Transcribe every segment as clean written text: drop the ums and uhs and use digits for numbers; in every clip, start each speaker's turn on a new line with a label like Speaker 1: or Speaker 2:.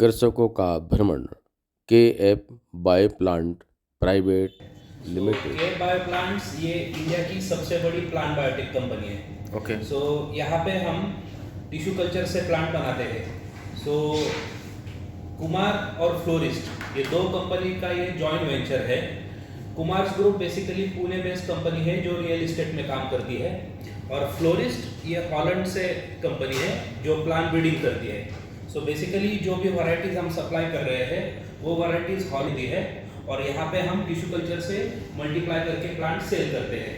Speaker 1: कृषकों का भ्रमण। के F bio plant private limited.
Speaker 2: Care bio plants ये इंडिया की सबसे बड़ी प्लांट बायोटेक कंपनी है।
Speaker 1: ओके।
Speaker 2: यहाँ पे हम टिश्यू कल्चर से प्लांट बनाते हैं। कुमार और फ्लोरिस्ट ये दो कंपनी का ये जॉइंट वेंचर है। Kumar group basically Pune based company है जो रियल इस्टेट में काम करती है, और फ्लोरिस्ट ये हॉलैंड से कंपनी है जो प्लांट ब्रीडिंग करती है। बेसिकली जो भी वैरायटीज हम सप्लाई कर रहे हैं वो वैरायटीज हॉलैंड है, और यहाँ पे हम टिश्यू कल्चर से मल्टीप्लाई करके प्लांट सेल करते हैं।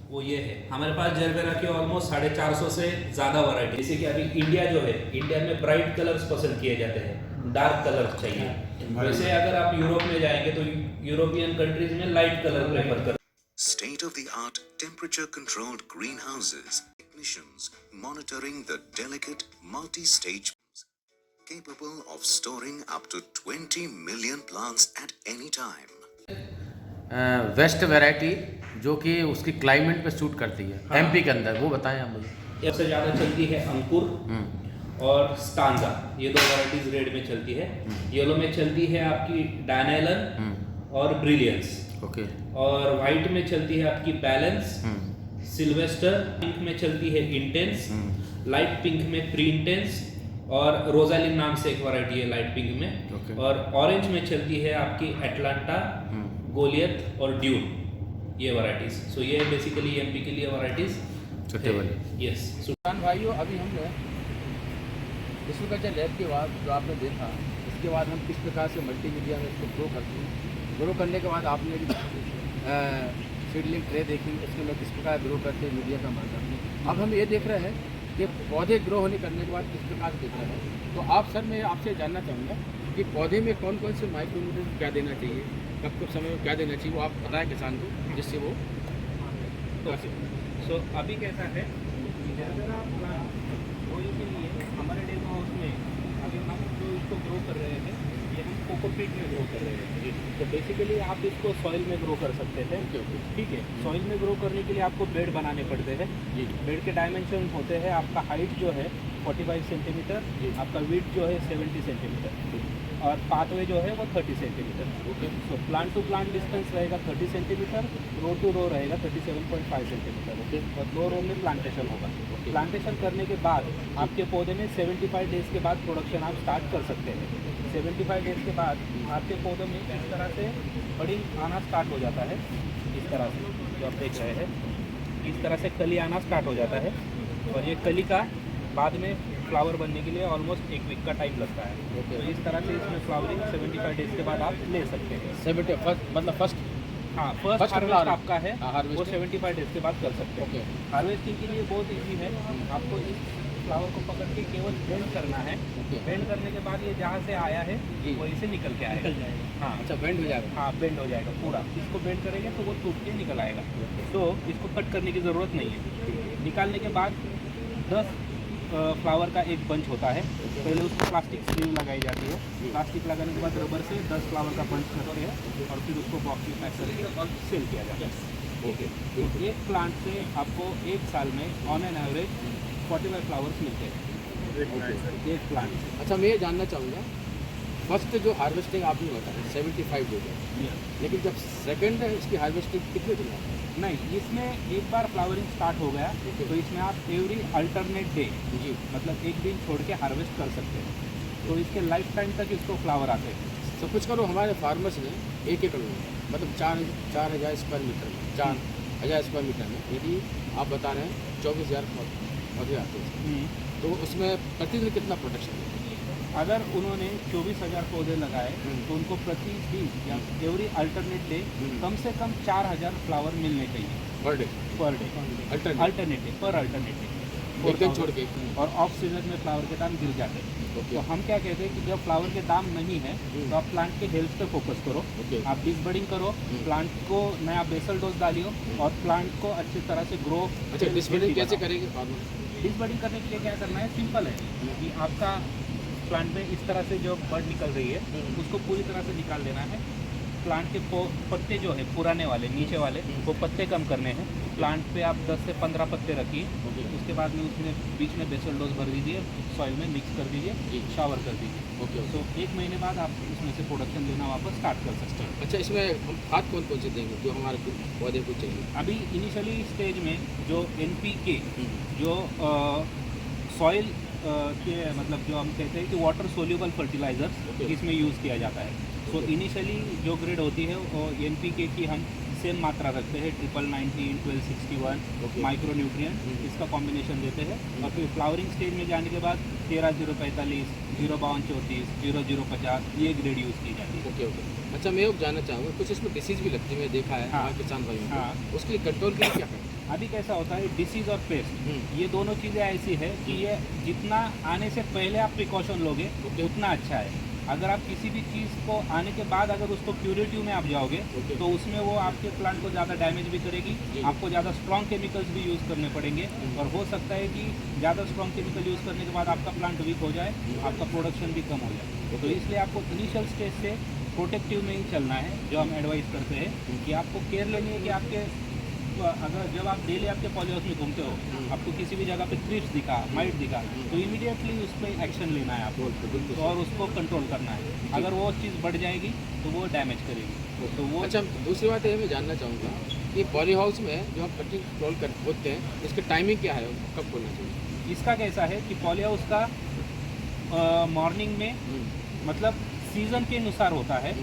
Speaker 2: वो ये है, हमारे पास जरबेरा की ऑलमोस्ट 450 से ज़्यादा वैरायटी। जैसे कि अभी इंडिया जो है, इंडिया में ब्राइट कलर्स पसंद किए जाते हैं, डार्क कलर चाहिए। वैसे अगर आप यूरोप में जाएंगे तो यूरोपियन कंट्रीज में लाइट कलर प्रेफर करते हैं।
Speaker 3: State-of-the-art temperature-controlled greenhouses, technicians monitoring the delicate multi-stage capable of storing up to 20 million plants at any time.
Speaker 4: Best variety जो कि उसकी क्लाइमेट पे सूट करती है।
Speaker 2: हाँ।
Speaker 4: एमपी के अंदर वो बताएं आप मुझे।
Speaker 2: सबसे ज़्यादा चलती है अंकुर और स्टांजा, ये दो वैरायटीज रेड में चलती है। येलो में चलती है आपकी डायनेलन और ब्रिलियंस।
Speaker 4: ओके।
Speaker 2: और वाइट में चलती है आपकी बैलेंस, सिल्वेस्टर। पिंक में चलती है इंटेंस, लाइट पिंक में प्री इंटेंस, और रोजालिन नाम से एक वैरायटी है लाइट पिंक में।
Speaker 4: Okay.
Speaker 2: और ऑरेंज में चलती है आपकी एटलांटा, गोलियत और ड्यून, ये वैरायटीज। ये बेसिकली एमपी के लिए वैरायटीज
Speaker 4: छोटे वाले।
Speaker 2: यस।
Speaker 5: किसान भाइयों, अभी हम टिश्यू कल्चर लैब के बाद जो आपने देखा, इसके बाद हम किस प्रकार से मल्टीमीडिया में इसको ग्रो करते हैं। ग्रो करने के बाद आपने सीडलिंग ट्रे देखी, उसके में किस प्रकार ग्रो करते हैं, मीडिया का माध्यम। अब हम ये देख रहे हैं कि पौधे ग्रो होने करने के बाद किस प्रकार से दिख रहे हैं। तो आप सर, मैं आपसे जानना चाहूँगा कि पौधे में कौन कौन से माइक्रोन्यूट्रिएंट्स क्या देना चाहिए, कब कब समय में क्या देना चाहिए, वो आप बताएं किसान को, जिससे वो
Speaker 2: अभी कैसा है, के लिए हमारे डेमो हाउस में अभी हम जो इसको ग्रो कर रहे हैं, ये हम कोकोपीट में ग्रो कर रहे हैं। तो बेसिकली आप इसको सॉइल में ग्रो कर सकते हैं। ठीक है। सॉइल में ग्रो करने के लिए आपको बेड बनाने पड़ते हैं। बेड के डायमेंशन होते हैं, आपका हाइट जो है 45 सेंटीमीटर, आपका विड्थ जो है 70 सेंटीमीटर, और पाथवे जो है वो 30 centimetre. Okay. Plant to plant distance रहेगा 30 सेंटीमीटर, रो टू रो रहेगा 37.5 सेंटीमीटर। ओके। और 2 रो में प्लांटेशन होगा। प्लांटेशन करने के बाद आपके पौधे में 75 डेज़ के बाद प्रोडक्शन आप स्टार्ट कर सकते हैं। 75 डेज़ के बाद आपके पौधों में इस तरह से बड़ी आना स्टार्ट हो जाता है। इस तरह से जो आप देख रहे हैं, इस तरह से कली आना स्टार्ट हो जाता है, और ये कली का बाद में फ्लावर बनने के लिए ऑलमोस्ट 1 वीक का टाइम लगता है। तो इस तरह से इसमें फ्लावरिंग 75 डेज़ के बाद आप ले सकते हैं।
Speaker 5: 70 मतलब फर्स्ट
Speaker 2: फर्स्ट हार्वेस्ट आपका है,
Speaker 5: हार्वेस्ट
Speaker 2: वो 75 डेज़ के बाद कर सकते हैं। हार्वेस्टिंग के लिए बहुत ईजी है। आपको इस फ्लावर को पकड़ के केवल बेंड करना है। बेंड करने के बाद ये जहाँ से आया है वहीं से निकल के आएगा। हाँ,
Speaker 5: अच्छा, बेंड हो जाएगा।
Speaker 2: हाँ, बेंड हो जाएगा पूरा। इसको बेंड करेंगे तो वो टूट के निकल आएगा। तो इसको कट करने की ज़रूरत नहीं है। निकालने के बाद 10 फ्लावर का एक बंच होता है। पहले उसको प्लास्टिक स्लीव लगाई जाती है। प्लास्टिक लगाने के बाद रबर से 10 फ्लावर का बंच करते हैं, और फिर उसको बॉक्स में पैक करके और सेल किया जाता है। ओके। तो एक प्लांट से आपको 1 साल में ऑन एन एवरेज 45 फ्लावर्स मिलते हैं एक प्लांट से।
Speaker 5: अच्छा, मैं ये जानना चाहूँगा, फर्स्ट जो हार्वेस्टिंग आपने बताया 75 डेज है, लेकिन जब सेकंड है इसकी हार्वेस्टिंग कितने दिन है?
Speaker 2: नहीं, इसमें एक बार फ्लावरिंग स्टार्ट हो गया तो इसमें आप एवरी अल्टरनेट डे,
Speaker 5: जी,
Speaker 2: मतलब एक दिन छोड़ के हार्वेस्ट कर सकते हैं। तो इसके लाइफ टाइम तक इसको फ्लावर आते हैं।
Speaker 5: सब कुछ करो। हमारे फार्मर्स ने 1 एकड़ में, मतलब 4,000 स्क्वायर मीटर में, 4,000 स्क्वायर मीटर में, यदि आप बता रहे हैं 24,000 पौधे आते हैं, तो उसमें प्रतिदिन कितना प्रोडक्शन है?
Speaker 2: अगर उन्होंने 24,000 पौधे लगाए तो उनको प्रति दिन या एवरी अल्टरनेट डे कम से कम 4,000 फ्लावर मिलने चाहिए
Speaker 5: पर डे।
Speaker 2: अल्टरनेट पर अल्टरनेट डे,
Speaker 5: एक दिन छोड़ के।
Speaker 2: और ऑफ सीजन में फ्लावर के दाम गिर जाते हैं। तो हम क्या कहते हैं कि जब फ्लावर के दाम नहीं है तो आप प्लांट के हेल्थ पे फोकस करो। आप डिस बडिंग करो, प्लांट को नया बेसल डोज डालियो, और प्लांट को अच्छी तरह से ग्रो।
Speaker 5: अच्छा, डिस बडिंग कैसे करेंगे फार्मर?
Speaker 2: डिस बडिंग करने के लिए क्या करना है, सिंपल है कि आपका प्लांट में इस तरह से जो बड निकल रही है उसको पूरी तरह से निकाल देना है। प्लांट के पत्ते जो है पुराने वाले नीचे वाले वो पत्ते कम करने हैं, प्लांट पे आप 10 से 15 पत्ते रखिए,
Speaker 5: ओके।
Speaker 2: उसके बाद में उसमें बीच में बेसल डोज भर दीजिए, सॉइल में मिक्स कर
Speaker 5: जी।
Speaker 2: दीजिए, शावर कर दीजिए।
Speaker 5: Okay okay.
Speaker 2: तो 1 महीने बाद आप उसमें से प्रोडक्शन लेना वापस स्टार्ट कर सकते हैं।
Speaker 5: अच्छा, इसमें हम खाद कौन कौन सी देंगे जो हमारे पौधे को चाहिए?
Speaker 2: अभी इनिशियली स्टेज में जो NPK
Speaker 5: हम्म,
Speaker 2: जो सॉइल के मतलब जो हम कहते हैं कि वाटर सोल्यूबल फर्टिलाइजर्स
Speaker 5: Okay.
Speaker 2: इसमें यूज़ किया जाता है। सो इनिशियली जो ग्रेड होती है वो NPK की हम सेम मात्रा रखते हैं, 1919, 1261
Speaker 5: Okay.
Speaker 2: माइक्रो न्यूट्रिएंट,
Speaker 5: हम्म।
Speaker 2: इसका कॉम्बिनेशन देते हैं। और फिर फ्लावरिंग स्टेज में जाने के बाद 13045, 05234, 0050 ये ग्रेड यूज़ की जाती है।
Speaker 5: Okay okay. अच्छा, मैं ये जानना चाहूँगा, कुछ इसमें डिसीज़ भी लगती है, मैं देखा है
Speaker 2: हाँ।
Speaker 5: हमारे किसान भाइयों को।
Speaker 2: हाँ।
Speaker 5: उसके लिए कंट्रोल के लिए क्या करें?
Speaker 2: अभी कैसा होता है, डिसीज़ और पेस्ट
Speaker 5: हम्म,
Speaker 2: ये दोनों चीज़ें ऐसी है कि ये जितना आने से पहले आप प्रिकॉशन लोगे
Speaker 5: Okay.
Speaker 2: उतना अच्छा है। अगर आप किसी भी चीज़ को आने के बाद अगर उसको क्यूरेटिव में आप जाओगे
Speaker 5: Okay.
Speaker 2: तो उसमें वो आपके प्लांट को ज़्यादा डैमेज भी करेगी,
Speaker 5: जी।
Speaker 2: आपको ज़्यादा स्ट्रॉन्ग केमिकल्स भी यूज़ करने पड़ेंगे, और हो सकता है कि ज़्यादा स्ट्रॉन्ग केमिकल यूज़ करने के बाद आपका प्लांट वीक हो जाए, आपका प्रोडक्शन भी कम हो जाए। तो इसलिए आपको इनिशियल स्टेज से प्रोटेक्टिव में ही चलना है, जो हम एडवाइस करते हैं कि आपको केयर लेनी है कि आपके अगर जब आप डेली आपके पॉलीहाउस में घूमते हो, आपको किसी भी जगह पे क्रिप्स दिखा, माइट दिखा, तो इमीडिएटली उस पर एक्शन लेना है आपको,
Speaker 5: बिल्कुल।
Speaker 2: और उसको कंट्रोल करना है। अगर वो चीज़ बढ़ जाएगी तो वो डैमेज करेगी। तो वो
Speaker 5: अच्छा, दूसरी बात ये मैं जानना चाहूँगा कि पॉली हाउस में जो हम कटिंग कंट्रोल कर होते हैं, इसकी टाइमिंग क्या है, कब खोलना चाहिए?
Speaker 2: इसका कैसा है कि पॉलीहाउस का मॉर्निंग में मतलब सीज़न के अनुसार होता है।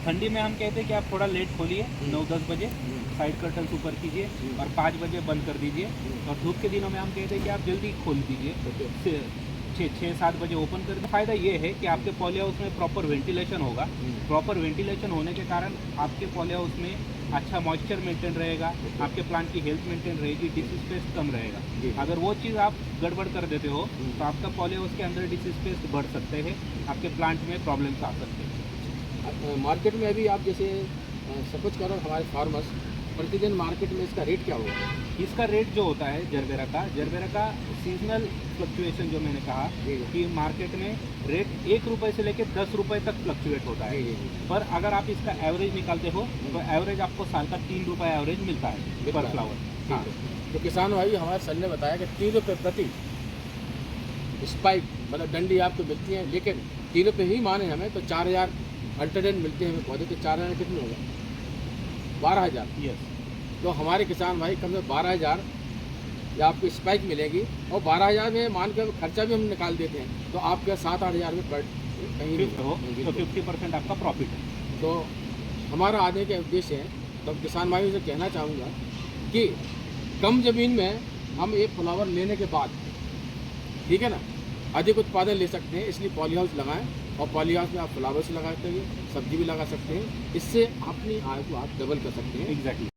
Speaker 2: ठंडी में हम कहते हैं कि आप थोड़ा लेट खोलिए, 9-10 बजे साइड कर्टन ऊपर कीजिए और 5 बजे बंद कर दीजिए। और धूप के दिनों में हम कहते हैं कि आप जल्दी खोल दीजिए,
Speaker 5: ओके।
Speaker 2: 6-7 बजे ओपन कर दीजिए। फ़ायदा ये है कि आपके पॉली हाउस में प्रॉपर वेंटिलेशन होगा। प्रॉपर वेंटिलेशन होने के कारण आपके पॉली हाउस में अच्छा मॉइस्चर मेंटेन रहेगा, आपके प्लांट की हेल्थ मेंटेन रहेगी, डिसीज पेस्ट कम रहेगा।
Speaker 5: जी।
Speaker 2: अगर वो चीज़ आप गड़बड़ कर देते हो तो आपका पॉली हाउस के अंदर डिसीज पेस्ट बढ़ सकते हैं, आपके प्लांट में प्रॉब्लम्स आ सकते हैं।
Speaker 5: मार्केट में अभी आप जैसे सपोज करो हमारे फार्मर्स प्रतिदिन मार्केट में इसका रेट क्या होगा?
Speaker 2: इसका रेट जो होता है जरबेरा का सीजनल फ्लक्चुएशन जो मैंने कहा
Speaker 5: जी।
Speaker 2: कि मार्केट में रेट 1 रुपये से लेकर 10 रुपये तक फ्लक्चुएट होता है।
Speaker 5: जी, जी।
Speaker 2: पर अगर आप इसका एवरेज निकालते हो तो एवरेज आपको साल का 3 रुपये एवरेज मिलता है पर फ्लावर। हाँ,
Speaker 5: तो किसान भाई हमारे सर ने बताया कि 3 रुपये प्रति स्पाइक मतलब डंडी आपको मिलती है, लेकिन 3 रुपये ही माने हमें तो 4000 अल्टरनेट मिलते हैं हमें पौधे। तो 4000 कितने होगा? 12000।
Speaker 2: यस।
Speaker 5: तो हमारे किसान भाई कम से 12000 या आपको स्पाइक मिलेगी, और 12000 में मान के खर्चा भी हम निकाल देते हैं तो आपके 7-8 हज़ार में पर कहीं नहीं
Speaker 2: हो
Speaker 5: होगा।
Speaker 2: तो 50% आपका प्रॉफिट है।
Speaker 5: तो हमारा आने के उद्देश्य है, तो किसान भाइयों से कहना चाहूँगा कि कम ज़मीन में हम एक फ्लावर लेने के बाद, ठीक है ना, अधिक उत्पादन ले सकते हैं। इसलिए पॉली हाउस लगाएं, और पॉली हाउस में आप फ्लावर्स लगा सकते हैं, सब्जी भी लगा सकते हैं। इससे अपनी आय को आप डबल कर सकते हैं।
Speaker 2: एग्जैक्टली।